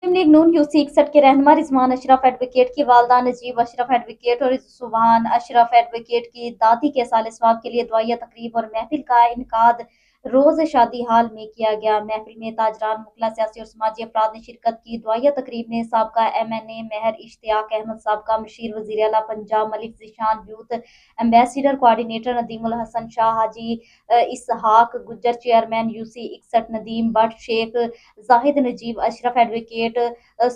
मुस्लिम league नून UC 61 के रहनमा रज़वान Ashraf advocate की वालदा नजीब अशरफ एडवोकेट और रज़वान अशरफ एडवोकेट की दादी के साल सवाब के लिए दुआया तकरीब और महफिल का इनकाद रोज शादी हाल में किया गया। महफिल में ताजरान, मुखला, सियासी और समाजी अफराद ने शिरकत की। दुआया तकरीब में साबका MNA महर इश्तियाक अहमद, साबका मशीर वज़ीर आला Punjab Malik Zeeshan, youth ambassador coordinator Nadeemul Hasan Shah, Haji Ishaq Gujjar, chairman UC 61 Nadeem Bhatt, Sheikh Zahid Najeeb Ashraf advocate,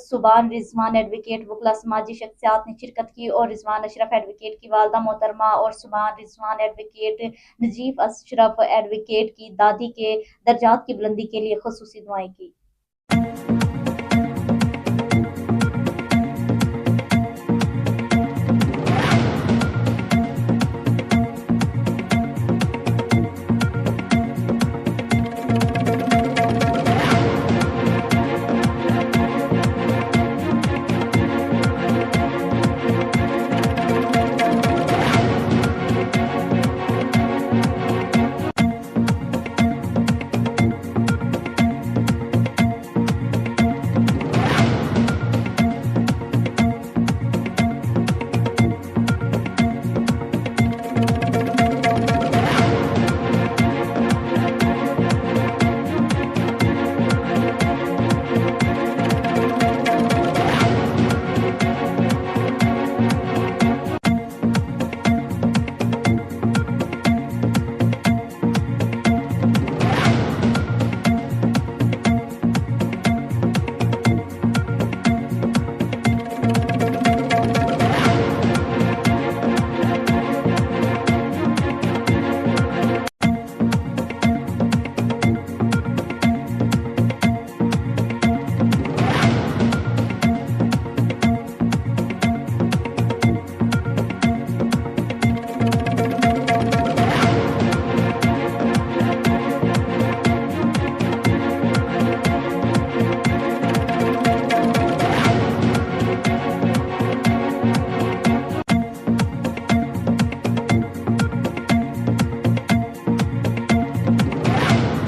Subhan Rizwan advocate, वकला समाजी शख्सियात ने शिरकत की और रिजवान अशरफ एडवोकेट की वालदा मोहतरमा और सुबान रिजवान एडवोकेट नजीब अशरफ एडवोकेट की दादी के दर्जात की बुलंदी के लिए खुसूसी दुआएं की।